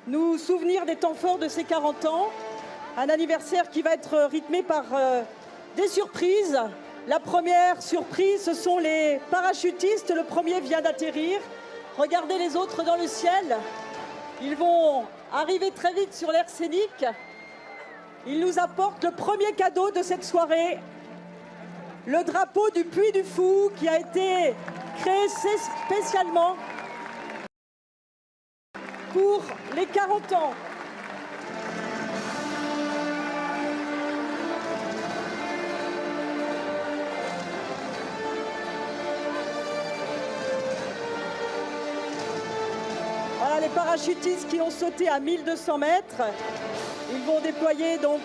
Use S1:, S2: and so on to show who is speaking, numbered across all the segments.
S1: nous souvenir des temps forts de ces 40 ans. Un anniversaire qui va être rythmé par des surprises. La première surprise, ce sont les parachutistes. Le premier vient d'atterrir. Regardez les autres dans le ciel. Ils vont arriver très vite sur l'aire scénique. Ils nous apportent le premier cadeau de cette soirée, le drapeau du Puy du Fou qui a été créé spécialement pour les 40 ans. Voilà les parachutistes qui ont sauté à 1200 mètres. Ils vont déployer donc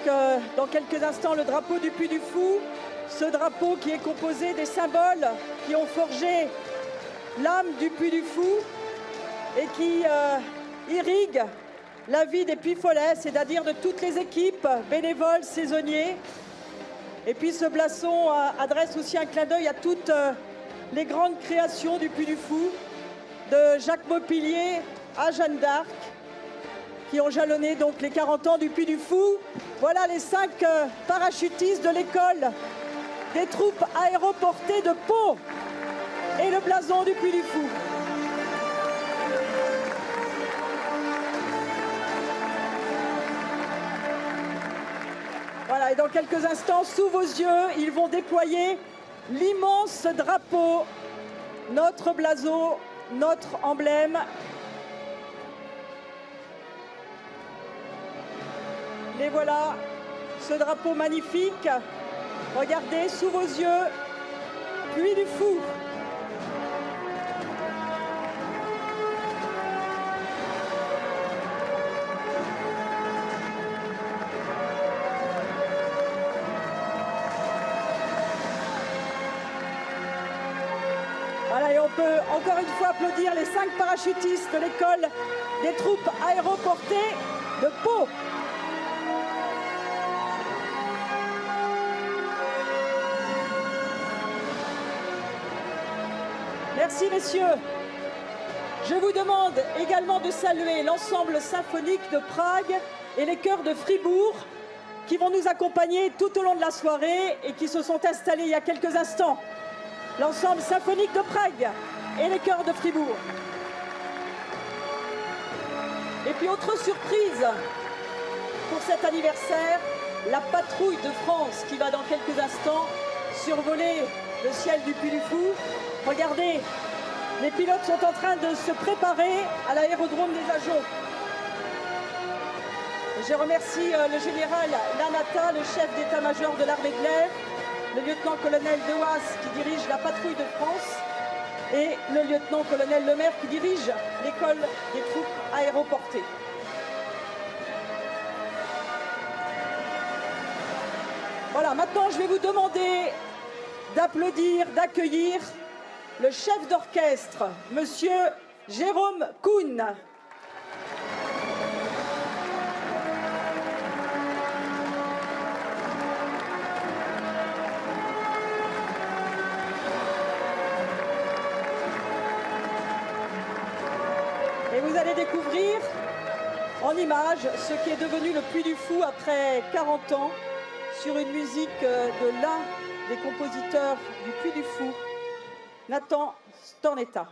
S1: dans quelques instants le drapeau du Puy du Fou. Ce drapeau qui est composé des symboles qui ont forgé l'âme du Puy du Fou et qui irrigue la vie des Puy-Follais, c'est-à-dire de toutes les équipes, bénévoles, saisonniers. Et puis ce blason adresse aussi un clin d'œil à toutes les grandes créations du Puy du Fou, de Jacques Maupillier à Jeanne d'Arc, qui ont jalonné donc les 40 ans du Puy du Fou. Voilà les 5 parachutistes de l'école des troupes aéroportées de Pau et le blason du Puy du Fou. Voilà, et dans quelques instants, sous vos yeux, ils vont déployer l'immense drapeau, notre blason, notre emblème. Et voilà, ce drapeau magnifique. Regardez, sous vos yeux, Puy du Fou. Voilà, et on peut encore une fois applaudir les 5 parachutistes de l'école des troupes aéroportées de Pau. Merci, messieurs. Je vous demande également de saluer l'ensemble symphonique de Prague et les chœurs de Fribourg qui vont nous accompagner tout au long de la soirée et qui se sont installés il y a quelques instants. L'ensemble symphonique de Prague et les chœurs de Fribourg. Et puis, autre surprise pour cet anniversaire, la patrouille de France qui va dans quelques instants survoler le ciel du Puy du Fou. Regardez, les pilotes sont en train de se préparer à l'aérodrome des Ajoncs. Je remercie le général Lanata, le chef d'état-major de l'armée de l'air, le lieutenant-colonel Dewas qui dirige la patrouille de France et le lieutenant-colonel Lemaire qui dirige l'école des troupes aéroportées. Voilà, maintenant je vais vous demander d'applaudir, d'accueillir le chef d'orchestre, monsieur Jérôme Kuhn. Et vous allez découvrir en images ce qui est devenu le Puy du Fou après 40 ans sur une musique de l'un des compositeurs du Puy du Fou, Nathan Stornetta.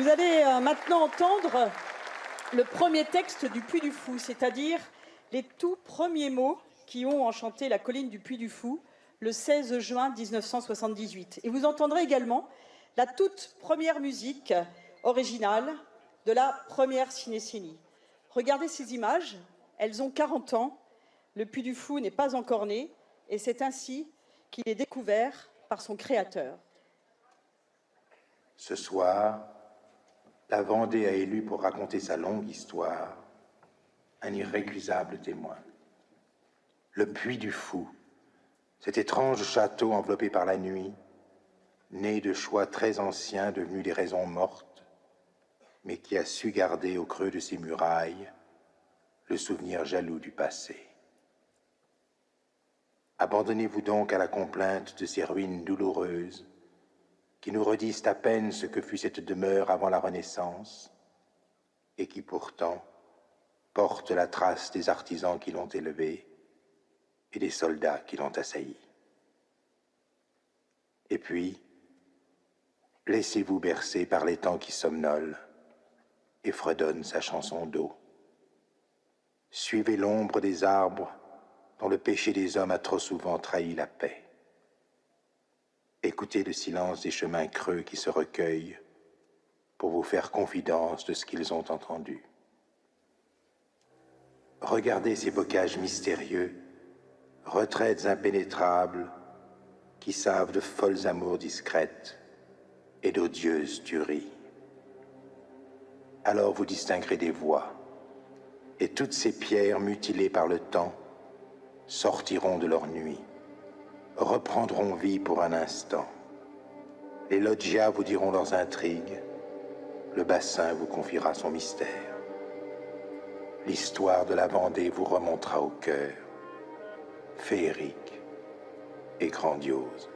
S1: Vous allez maintenant entendre le premier texte du Puy du Fou, c'est-à-dire les tout premiers mots qui ont enchanté la colline du Puy du Fou le 16 juin 1978. Et vous entendrez également la toute première musique originale de la première cinécénie. Regardez ces images, elles ont 40 ans, le Puy du Fou n'est pas encore né, et c'est ainsi qu'il est découvert par son créateur.
S2: Ce soir, la Vendée a élu pour raconter sa longue histoire un irrécusable témoin. Le Puy du Fou, cet étrange château enveloppé par la nuit, né de choix très anciens devenus des raisons mortes, mais qui a su garder au creux de ses murailles le souvenir jaloux du passé. Abandonnez-vous donc à la complainte de ces ruines douloureuses qui nous redisent à peine ce que fut cette demeure avant la Renaissance et qui pourtant porte la trace des artisans qui l'ont élevée et des soldats qui l'ont assailli. Et puis, laissez-vous bercer par les temps qui somnolent et fredonnent sa chanson d'eau. Suivez l'ombre des arbres dont le péché des hommes a trop souvent trahi la paix. Écoutez le silence des chemins creux qui se recueillent pour vous faire confidence de ce qu'ils ont entendu. Regardez ces bocages mystérieux, retraites impénétrables qui savent de folles amours discrètes et d'odieuses tueries. Alors vous distinguerez des voix, et toutes ces pierres mutilées par le temps sortiront de leur nuit, reprendront vie pour un instant. Les loggias vous diront leurs intrigues, le bassin vous confiera son mystère. L'histoire de la Vendée vous remontera au cœur, féerique et grandiose.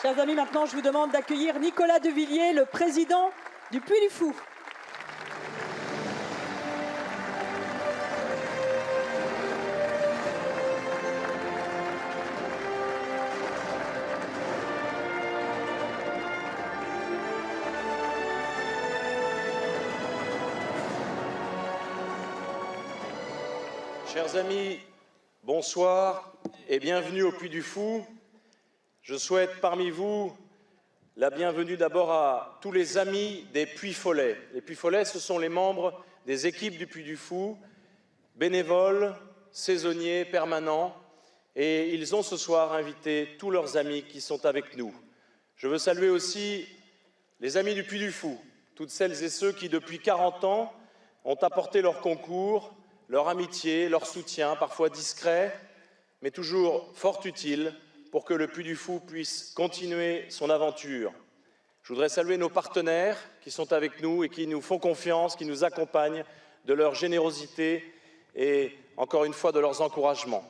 S1: Chers amis, maintenant je vous demande d'accueillir Nicolas Devilliers, le président du Puy du Fou.
S3: Chers amis, bonsoir et bienvenue au Puy du Fou. Je souhaite parmi vous la bienvenue d'abord à tous les amis des Puy-Follais. Les Puy-Follais, ce sont les membres des équipes du Puy du Fou, bénévoles, saisonniers, permanents, et ils ont ce soir invité tous leurs amis qui sont avec nous. Je veux saluer aussi les amis du Puy du Fou, toutes celles et ceux qui, depuis 40 ans, ont apporté leur concours, leur amitié, leur soutien, parfois discret, mais toujours fort utile, pour que le Puy du Fou puisse continuer son aventure. Je voudrais saluer nos partenaires qui sont avec nous et qui nous font confiance, qui nous accompagnent de leur générosité et, encore une fois, de leurs encouragements.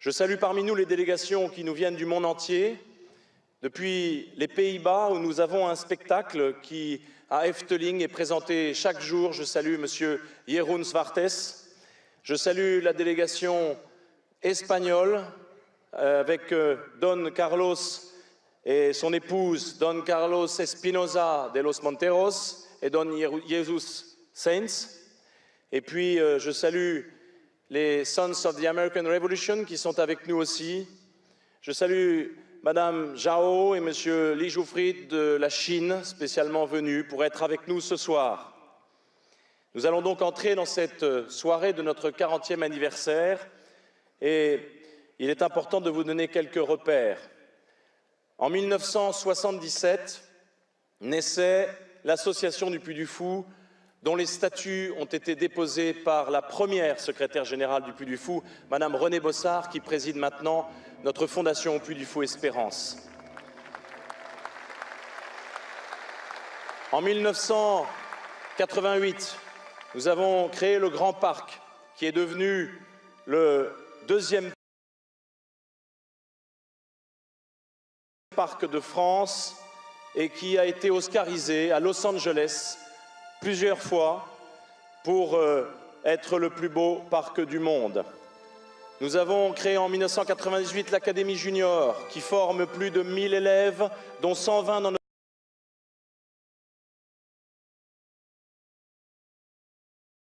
S3: Je salue parmi nous les délégations qui nous viennent du monde entier. Depuis les Pays-Bas, où nous avons un spectacle qui, à Efteling, est présenté chaque jour. Je salue Monsieur Jeroen Swartes. Je salue la délégation espagnole avec Don Carlos et son épouse, Don Carlos Espinosa de los Monteros et Don Jesus Sainz. Et puis, je salue les Sons of the American Revolution qui sont avec nous aussi. Je salue Madame Zhao et Monsieur Li Jufrid de la Chine, spécialement venus pour être avec nous ce soir. Nous allons donc entrer dans cette soirée de notre 40e anniversaire et il est important de vous donner quelques repères. En 1977, naissait l'Association du Puy du Fou, dont les statuts ont été déposés par la première secrétaire générale du Puy du Fou, Madame Renée Bossard, qui préside maintenant notre fondation au Puy du Fou Espérance. En 1988, nous avons créé le Grand Parc, qui est devenu le deuxième parc de France et qui a été oscarisé à Los Angeles plusieurs fois pour être le plus beau parc du monde. Nous avons créé en 1998 l'Académie Junior qui forme plus de 1000 élèves, dont 120 dans notre